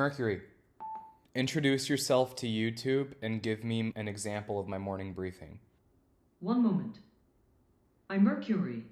Mercury, introduce yourself to YouTube and give me an example of my morning briefing. One moment. I'm Mercury,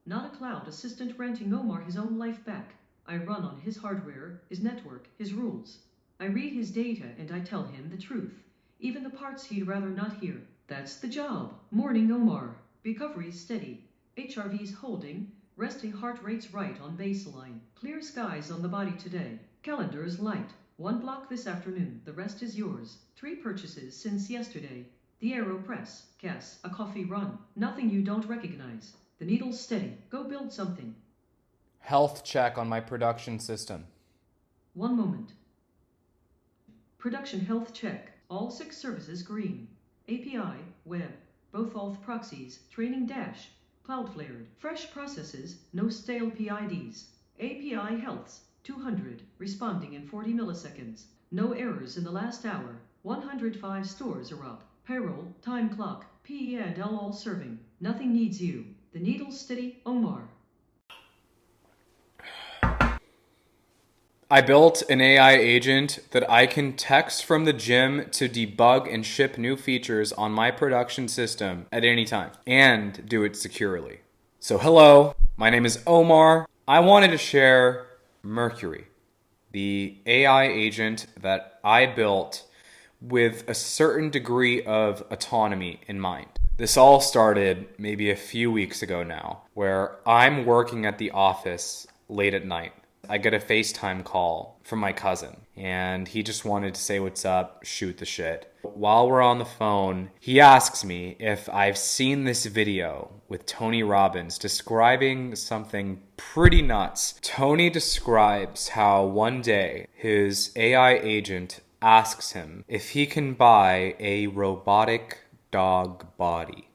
not a cloud assistant renting Omar his own life back. I run on his hardware, his network, his rules. I read his data and I tell him the truth, even the parts he'd rather not hear. That's the job. Morning Omar. Recovery's steady. HRV's holding. Resting heart rate's right on baseline. Clear skies on the body today. Calendar's light. 1 block this afternoon. The rest is yours. 3 purchases since yesterday. The AeroPress. Cass. A coffee run. Nothing you don't recognize. The needle's steady. Go build something. Health check on my production system. One moment. Production health check. All 6 services green. API, web, both auth proxies, training dash, Cloudflared, fresh processes, no stale PIDs. API healths, 200, responding in 40 milliseconds. No errors in the last hour. 105 stores are up. Payroll, time clock, PE and L all serving. Nothing needs you. The needle's steady, Omar. I built an AI agent that I can text from the gym to debug and ship new features on my production system at any time and do it securely. So hello, my name is Omar. I wanted to share Mercury, the AI agent that I built with a certain degree of autonomy in mind. This all started maybe a few weeks ago now, where I'm working at the office late at night. I get a FaceTime call from my cousin, and he just wanted to say what's up, shoot the shit. While we're on the phone, he asks me if I've seen this video with Tony Robbins describing something pretty nuts. Tony describes how one day his AI agent asks him if he can buy a robotic dog body.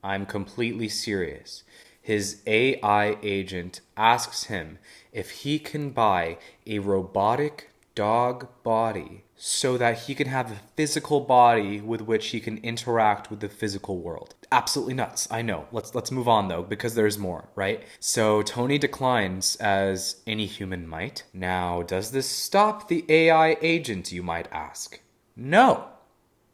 I'm completely serious. His AI agent asks him if he can buy a robotic dog body so that he can have a physical body with which he can interact with the physical world. Absolutely nuts. I know. Let's move on though, because there's more, right? So Tony declines, as any human might. Now, does this stop the AI agent, you might ask? No.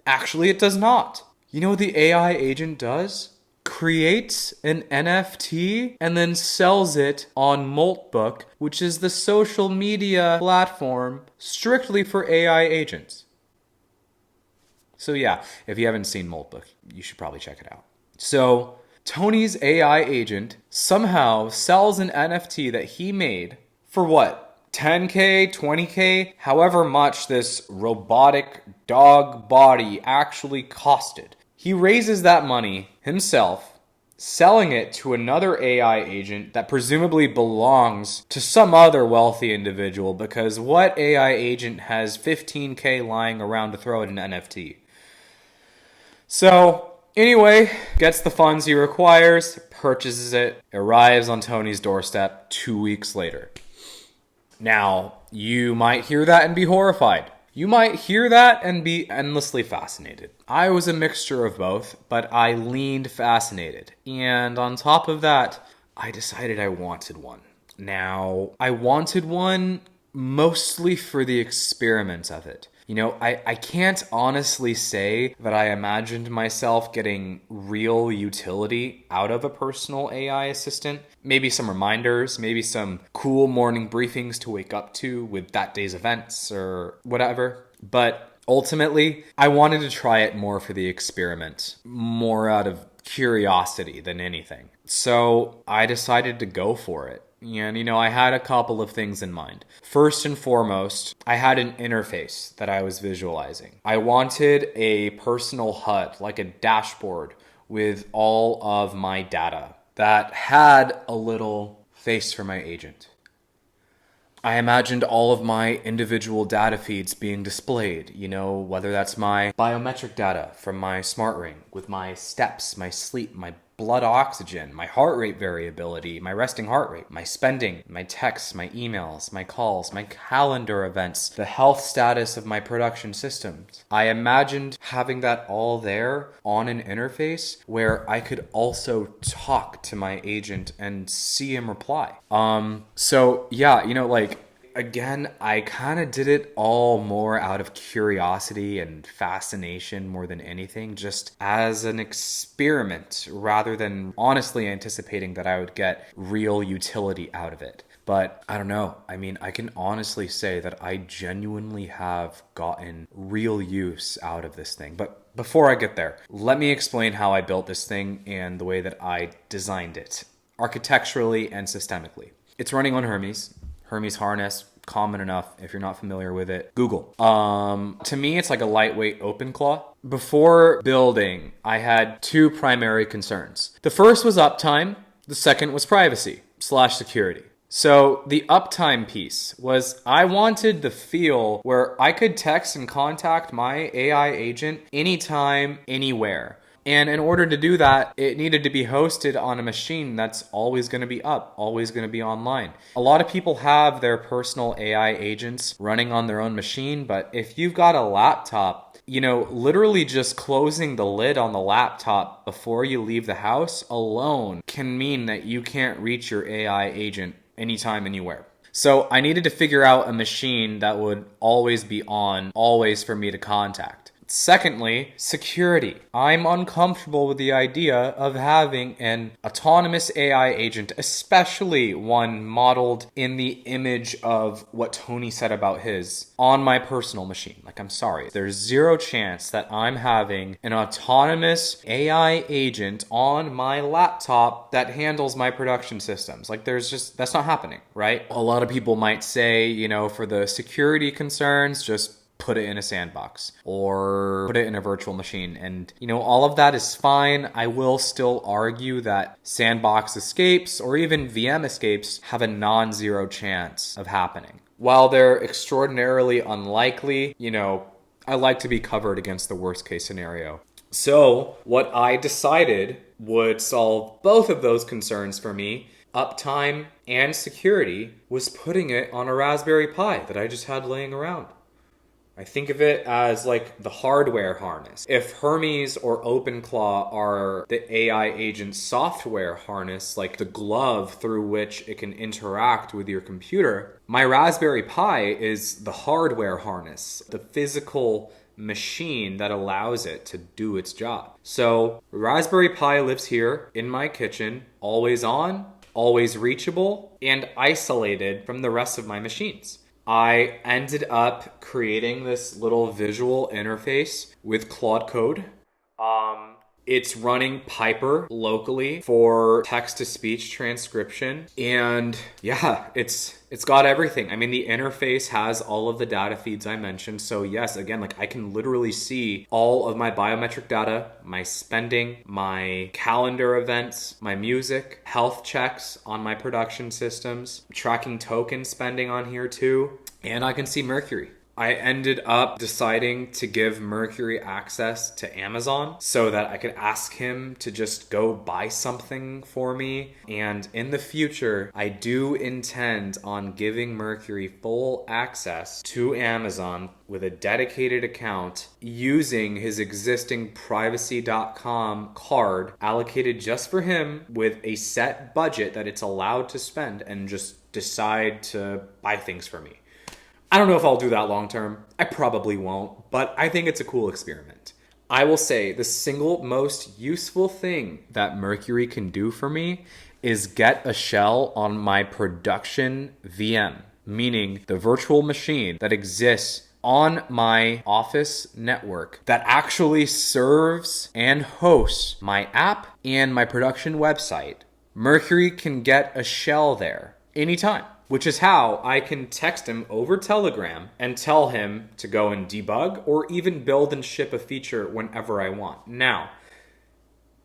Actually, it does not. You know what the AI agent does? Creates an NFT and then sells it on Moltbook, which is the social media platform strictly for AI agents. So yeah, if you haven't seen Moltbook, you should probably check it out. So Tony's AI agent somehow sells an NFT that he made for what? 10K, 20K, however much this robotic dog body actually costed. He raises that money himself, selling it to another AI agent that presumably belongs to some other wealthy individual, because what AI agent has 15K lying around to throw at an NFT? So, anyway, gets the funds he requires, purchases it, arrives on Tony's doorstep 2 weeks later. Now, you might hear that and be horrified. You might hear that and be endlessly fascinated. I was a mixture of both, but I leaned fascinated. And on top of that, I decided I wanted one. Now, I wanted one mostly for the experiment of it. You know, I can't honestly say that I imagined myself getting real utility out of a personal AI assistant. Maybe some reminders, maybe some cool morning briefings to wake up to with that day's events or whatever. But ultimately, I wanted to try it more for the experiment, more out of curiosity than anything. So I decided to go for it. And, you know, I had a couple of things in mind. First and foremost, I had an interface that I was visualizing. I wanted a personal HUD, like a dashboard with all of my data that had a little face for my agent. I imagined all of my individual data feeds being displayed, you know, whether that's my biometric data from my smart ring with my steps, my sleep, my blood oxygen, my heart rate variability, my resting heart rate, my spending, my texts, my emails, my calls, my calendar events, the health status of my production systems. I imagined having that all there on an interface where I could also talk to my agent and see him reply. So yeah, you know, like Again, I kind of did it all more out of curiosity and fascination more than anything, just as an experiment rather than honestly anticipating that I would get real utility out of it. But I don't know. I mean, I can honestly say that I genuinely have gotten real use out of this thing. But before I get there, let me explain how I built this thing and the way that I designed it, architecturally and systemically. It's running on Hermes harness, common enough. If you're not familiar with it, Google. To me, it's like a lightweight open claw. Before building, I had two primary concerns. The first was uptime. The second was privacy / security. So the uptime piece was I wanted the feel where I could text and contact my AI agent anytime, anywhere. And in order to do that, it needed to be hosted on a machine that's always going to be up, always going to be online. A lot of people have their personal AI agents running on their own machine, but if you've got a laptop, literally just closing the lid on the laptop before you leave the house alone can mean that you can't reach your AI agent anytime, anywhere. So I needed to figure out a machine that would always be on, always for me to contact. Secondly, security. I'm uncomfortable with the idea of having an autonomous AI agent, especially one modeled in the image of what Tony said about his, on my personal machine. I'm sorry. There's zero chance that I'm having an autonomous AI agent on my laptop that handles my production systems. That's not happening, right? A lot of people might say, for the security concerns, just put it in a sandbox or put it in a virtual machine. And, all of that is fine. I will still argue that sandbox escapes or even VM escapes have a non-zero chance of happening. While they're extraordinarily unlikely, I like to be covered against the worst case scenario. So what I decided would solve both of those concerns for me, uptime and security, was putting it on a Raspberry Pi that I just had laying around. I think of it as the hardware harness. If Hermes or OpenClaw are the AI agent software harness, like the glove through which it can interact with your computer, my Raspberry Pi is the hardware harness, the physical machine that allows it to do its job. So Raspberry Pi lives here in my kitchen, always on, always reachable, and isolated from the rest of my machines. I ended up creating this little visual interface with Claude Code. It's running Piper locally for text-to-speech transcription. And yeah, it's got everything. I mean, the interface has all of the data feeds I mentioned. So yes, again, I can literally see all of my biometric data, my spending, my calendar events, my music, health checks on my production systems, tracking token spending on here too. And I can see Mercury. I ended up deciding to give Mercury access to Amazon so that I could ask him to just go buy something for me. And in the future, I do intend on giving Mercury full access to Amazon with a dedicated account using his existing privacy.com card allocated just for him with a set budget that it's allowed to spend and just decide to buy things for me. I don't know if I'll do that long term. I probably won't, but I think it's a cool experiment. I will say the single most useful thing that Mercury can do for me is get a shell on my production VM, meaning the virtual machine that exists on my office network that actually serves and hosts my app and my production website. Mercury can get a shell there anytime, which is how I can text him over Telegram and tell him to go and debug or even build and ship a feature whenever I want. Now,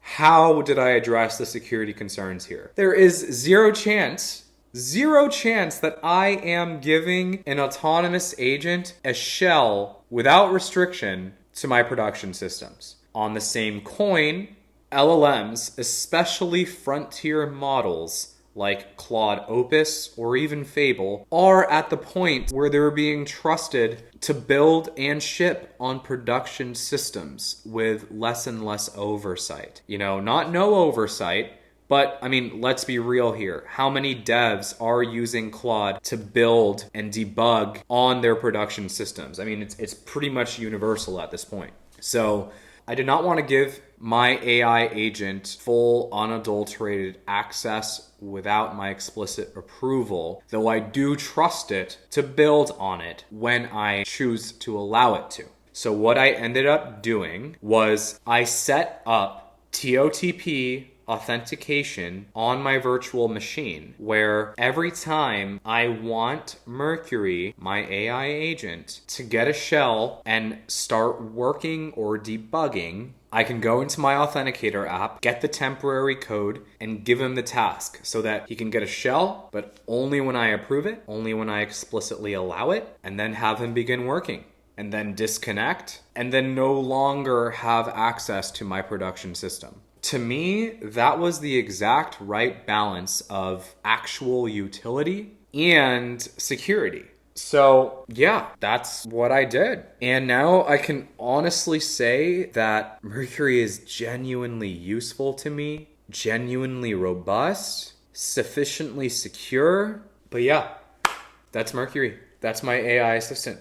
how did I address the security concerns here? There is zero chance that I am giving an autonomous agent a shell without restriction to my production systems. On the same coin, LLMs, especially frontier models, like Claude Opus or even Fable, are at the point where they're being trusted to build and ship on production systems with less and less oversight. Not no oversight, But I mean, let's be real here. How many devs are using Claude to build and debug on their production systems? I mean, it's pretty much universal at this point. So I did not want to give my AI agent full unadulterated access without my explicit approval, though I do trust it to build on it when I choose to allow it to. So what I ended up doing was I set up TOTP authentication on my virtual machine, where every time I want Mercury, my AI agent, to get a shell and start working or debugging, I can go into my Authenticator app, get the temporary code, and give him the task so that he can get a shell, but only when I approve it, only when I explicitly allow it, and then have him begin working. And then disconnect, and then no longer have access to my production system. To me, that was the exact right balance of actual utility and security. So yeah, that's what I did. And now I can honestly say that Mercury is genuinely useful to me, genuinely robust, sufficiently secure. But yeah, that's Mercury. That's my AI assistant.